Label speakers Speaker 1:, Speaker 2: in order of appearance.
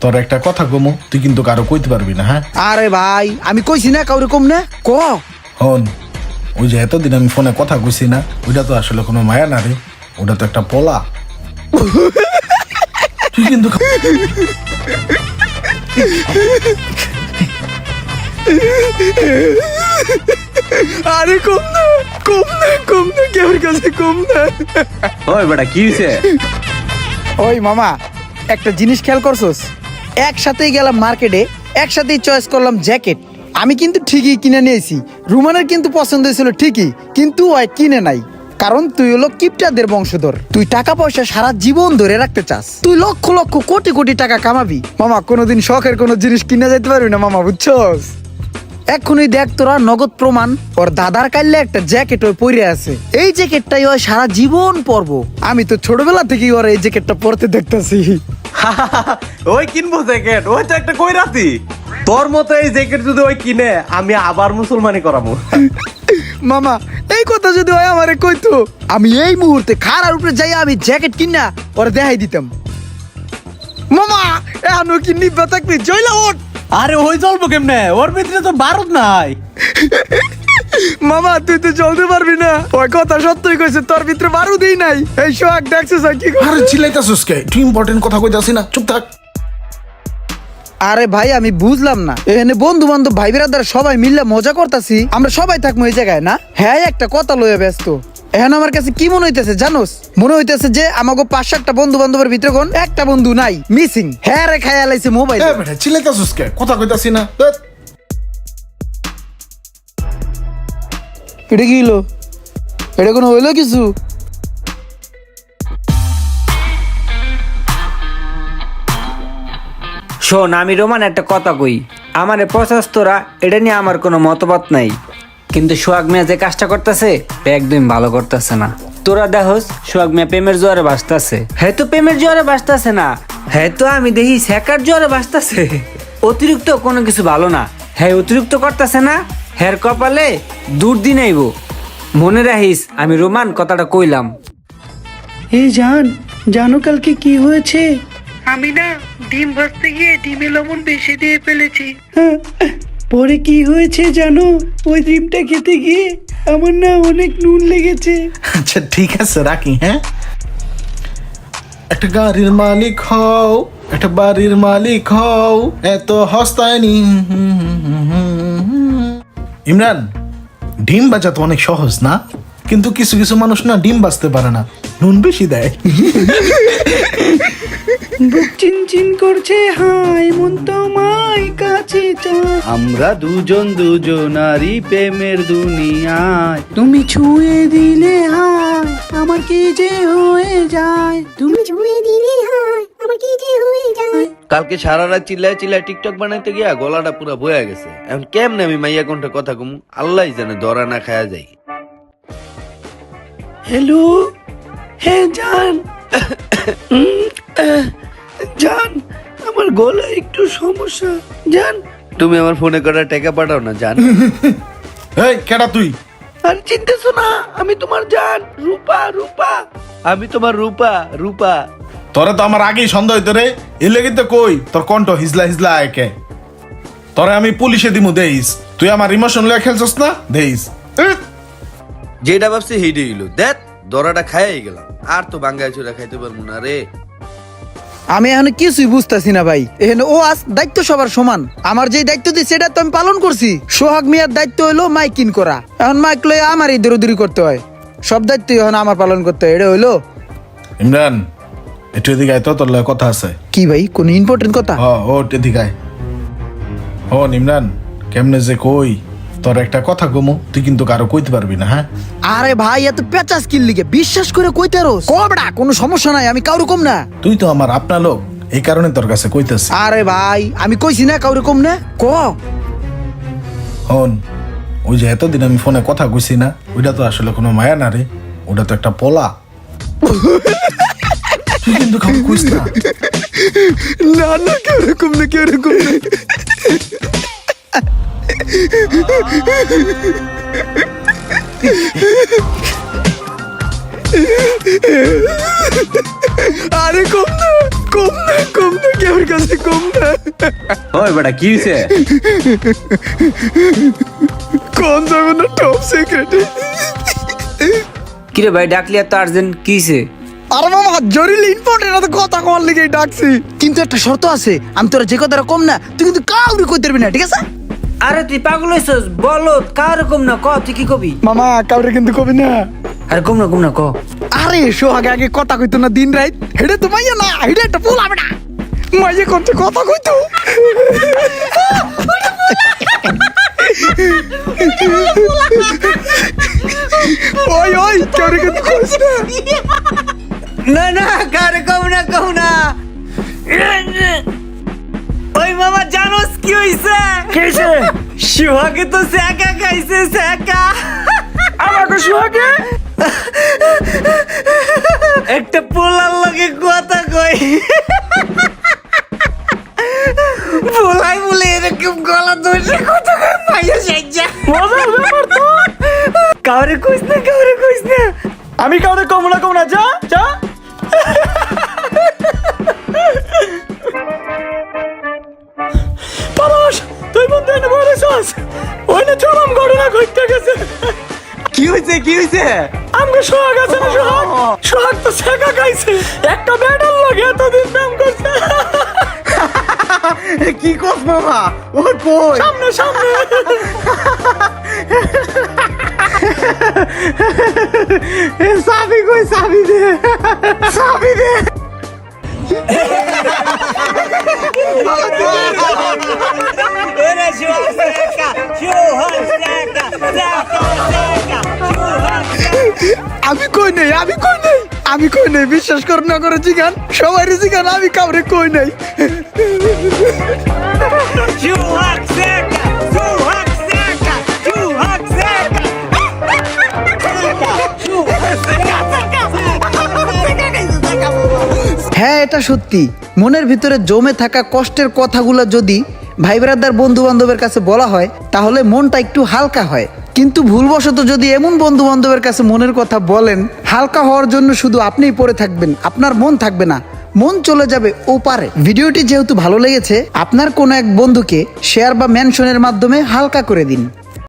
Speaker 1: তোর একটা কথা কমু, তুই কিন্তু কারো কইতে পারবি না, হ্যাঁ?
Speaker 2: আরে ভাই আমি কইছি না কাউরে কম না ক।
Speaker 1: হন, ওই যে এতদিন আমি ফোনে কথা কইছি না, ওইটা তো আসলে কোনো মায়া না রে, ওটা তো একটা পোলা। তুই কিন্তু
Speaker 2: আরে কম না কম না কম না কেউর কাছে কম না।
Speaker 3: ওই বেটা কি হইছে?
Speaker 2: ওই মামা একটা জিনিস খেয়াল করছস, একসাথেই গেলাম মার্কেটে, একসাথেই চয়েস করলাম জ্যাকেট। আমি কিন্তু ঠিকই কিনে নিয়েছি, রুমানের কিন্তু পছন্দ হয়েছিল ঠিকই, কিন্তু ওই কিনে নাই। কারণ তুই হলো কিপটাদের বংশধর, তুই টাকা পয়সা সারা জীবন ধরে রাখতে চাস, তুই লক্ষ লক্ষ কোটি কোটি টাকা কামাবি। মামা কোনোদিন শখের কোনো জিনিস কিনে যেতে পারবি না মামা, বুঝছস? এখনই দেখ তোরা নগদ প্রমাণ, ওর দাদার কাইলে একটা জ্যাকেট ওই পরে আছে, এই জ্যাকেটটাই ওই সারা জীবন পরবো। আমি তো ছোটবেলা থেকেই ওর এই জ্যাকেটটা পরতে দেখতেছি।
Speaker 3: ওই কিনবো জ্যাকেট, ওই তো একটা কইরাতি। তোর মতো এই জ্যাকেট যদি ওই কিনে, আমি আবার মুসলমানি করাবো।
Speaker 2: মামা এই কথা যদি ওই আমারে কইতো, আমি এই মুহূর্তে খাড়ার উপরে যাই আমি জ্যাকেট কিনা ওরে দেখাই দিতাম। মামা এখনো কি নিব্বা থাকবি, জয়লা ওঠ।
Speaker 3: আরে ওই চলবো কেমনে, ওর ভিতরে তো বারুদ নাই।
Speaker 2: মামা তুই তো চলতে পারবি না, ওই কথা সত্যই কইছে, তোর ভিতরে বারুদই নাই। এই সোহাগ দেখছিস কি করে?
Speaker 1: আরে চিল্লাইতাছিস কে? তুই ইম্পর্টেন্ট কথা কইতাছিস না, চুপ থাক।
Speaker 2: আরে ভাই আমি বুঝলাম না, এখানে বন্ধু বান্ধব ভাই বিরাদার সবাই মিললে মজা করতাছি, আমরা সবাই থাকবো এই জায়গায় না? হ্যাঁ একটা কথা লইয়া ব্যস্ত। এখন আমার কাছে কি মনে হইতেছে জানোস? মনে হইতেছে যে আমাকে 5-7টা বন্ধু বান্ধবের ভিতরে কোন একটা বন্ধু নাই, মিসিং। হ্যাঁ রে খায়া লাইছে মোবাইল।
Speaker 1: এ বেটা চিল্লাইতাছিস কে? কথা কইতাছিস না। ধ্যাৎ।
Speaker 2: এটা কি হলো? এটা কোনো হইলো কিছু?
Speaker 4: শোন, আমি রোমান একটা কথা কই, আমার প্রশস্তরা এটা নিয়ে আমার কোনো মতবাদ নাই, কিন্তু সোহাগ মিয়া যে কাজটা করতেছে একদম ভালো করতেছে না। তোরা দেখোস সোহাগ মিয়া প্রেমের জোয়ারে ভাসতেছে, হ্যাঁ তো প্রেমের জোয়ারে ভাসতেছে না, হ্যাঁ তো আমি দেখি শেখার জোয়ারে ভাসতেছে। অতিরিক্ত কোনো কিছু ভালো না, হ্যাঁ অতিরিক্ত করতেছে না, হ্যার কপালে দুর্দিন আইব। মনে রাখিস আমি রোমান কথাটা কইলাম।
Speaker 5: এ জানো কালকে কি হয়েছে?
Speaker 6: আমি না ডিম ভাজতে গিয়ে ডিমে লবণ বেশি দিয়ে ফেলেছি।
Speaker 5: পরে কি হয়েছে জানো? ওই ডিমটা খেতে গিয়ে আমার না অনেক নুন লেগেছে।
Speaker 1: আচ্ছা ঠিক আছে রাখি, হ্যাঁ? একটা গাড়ির মালিক হও, একটা বাড়ির মালিক হও, এত হস্তায়নি। ইমরান, ডিম বাজা তো অনেক সহজ না, কিন্তু কিছু কিছু মানুষ না ডিম বাজতে পারে না, নুন বেশি দেয়।
Speaker 5: বুক চিনচিন করছে হাই, মন তোমায় কাছে চায়, আমরা দুজনারই প্রেমের দুনিয়ায়, তুমি ছুঁয়ে দিলে হাই আমার কি যে হয়ে যায়, তুমি
Speaker 7: ছুঁয়ে দিলে হয় আমার কি যে হয়ে যায়।
Speaker 8: কালকে সারা রাত চিল্লায় চিল্লায় টিকটক বানাইতে গিয়া গলাটা পুরা বয়া গেছে। এখন কেমনে আমি মাইয়া কণ্ঠে কথা কমু, আল্লাহ জানে, ধরা না খায়া যাই।
Speaker 5: হ্যালো, হ্যাঁ জান আমার গলা একটু সমস্যা জান,
Speaker 8: তুমি আমার ফোনে করা টাকা পাঠাও না জান।
Speaker 1: এই কেডা তুই?
Speaker 5: আর চিনতেছো না আমি তোমার জান, রূপা রূপা,
Speaker 8: আমি তোমার রূপা।
Speaker 1: তোরে তো আমার আগেই সন্দেহ হইতো রে, এ লেগে তো কই তোর কণ্ঠ হিজলা হিজলা একে। তোরে আমি পুলিশে দিমু দেইস, তুই আমার ইমোশন লয়ে খেলছস না, দেইস।
Speaker 8: যেটা ভাবছি হেইডে হইলো, দেখ দরাটা খাইয়াই গেলাম, আর তো বাঙ্গাই চুরা খাইতে পারবো না রে।
Speaker 2: আমি এখন কিছুই বুঝতেছি না ভাই, এখানে ও আজ দায়িত্ব সবার সমান, আমার যে দায়িত্ব দিই সেটা তো আমি পালন করছি। সোহাগ মিয়ার দায়িত্ব হইলো মাইকিন করা, এখন মাইক লয়ে আমারই দৌড়দৌড়ি করতে হয়, সব দায়িত্ব এখন আমার পালন করতে হয়, এটা হইলো।
Speaker 1: ইমরান একটু এদিকে আয় তো, তোর লগে কথা আছে।
Speaker 2: কি ভাই কোন ইম্পর্টেন্ট কথা?
Speaker 1: ও এদিকে আয়। ও ইমরান, কেমনে যে কই, তোর একটা কথা কমু, তুই কিন্তু কারো কইতে পারবি না, হ্যাঁ?
Speaker 2: আরে ভাই এত পেঁচা স্কিল লিগে বিশ্বাস করে কইতে রোস কবড়া, কোনো সমস্যা নাই, আমি কাউরে কম না।
Speaker 1: তুই তো আমার আপনা লোক, এই কারণে তোর কাছে কইতেছি।
Speaker 2: আরে ভাই আমি কইছি না কাউরে কম না, ক।
Speaker 1: হন, ওই যে এতদিন আমি ফোনে কথা কইছি না, ওইটা তো আসলে কোনো মায়া না রে, ওটা তো একটা পোলা। তুই কিন্তু কাউকে কইস না।
Speaker 2: না না কাউরে কম না, কাউরে কম না। আরে কম না, কম না, কম না, কেউর কাছে কম না।
Speaker 3: ওই বেটা কি হইছে?
Speaker 2: কোন যাবে না টপ সিক্রেট।
Speaker 4: কিরে ভাই ডাকলি এত আর্জেন্ট কিছে?
Speaker 2: আরে মামা জরুরি ইম্পর্টেন্ট কথা কল লিগে ডাকছি, কিন্তু একটা শর্ত আছে, আমি তোরা যে কথাটা কম না তুই কিন্তু কাউরে কইতে পারবি না, ঠিক আছে?
Speaker 4: আরে তুই পাগল হইছস? বলো কার কম না ক, তুই কি কবি?
Speaker 2: মামা কাউরে কিন্তু কবি না।
Speaker 4: আরে কম না ক।
Speaker 2: আরে সোহাগে আগে কথা কইতো না দিন রাত, হেডে তো মাইয়া না, হেডে একটা ফুল হবে না, মাইয়া করতে কথা কইতো। ওই ওই কাউরে কিন্তু কইছ না।
Speaker 4: না কার কম না। ওই মামা জানোস কি হইছে?
Speaker 2: কেছে
Speaker 4: সোহাগে তো সেকা খাইছে, সেকা।
Speaker 2: আমাকে সোহাগে
Speaker 4: একটা পোলার লগে কথা কই, পোলাই বলে এরকম গলা ধরে কথা কই, মাইয়া সাইজা
Speaker 2: মজার ব্যাপার তো।
Speaker 4: কাউরে কইস না।
Speaker 2: আমি কাউরে কম না যা যা। পরশ তুই বন্ধু এনে বলেছস, ওই না চরম ঘটনা ঘটতে গেছে।
Speaker 3: কি হইছে?
Speaker 2: আমাকে সোহাগ আছে না, সোহাগ তো শেখা খাইছে, একটা ব্যাটার লাগে এতদিন প্রেম করছে।
Speaker 3: কি কস মামা? ওই কই?
Speaker 2: সামনে
Speaker 3: চাবি কই? চাবি দে।
Speaker 2: আমি কই নাই বিশ্বাস কর না করে জিগান, সবাই জিগান, আমি কাউরে কই নাই। হ্যাঁ এটা সত্যি, মনের ভিতরে জমে থাকা কষ্টের কথাগুলো যদি ভাই ব্রাদার বন্ধু বান্ধবের কাছে বলা হয় তাহলে মনটা একটু হালকা হয়, কিন্তু ভুলবশত যদি এমন বন্ধু বান্ধবের কাছে মনের কথা বলেন, হালকা হওয়ার জন্য শুধু আপনিই পড়ে থাকবেন, আপনার মন থাকবে না, মন চলে যাবে ওপারে। ভিডিওটি যেহেতু ভালো লেগেছে, আপনার কোনো এক বন্ধুকে শেয়ার বা মেনশনের মাধ্যমে হালকা করে দিন।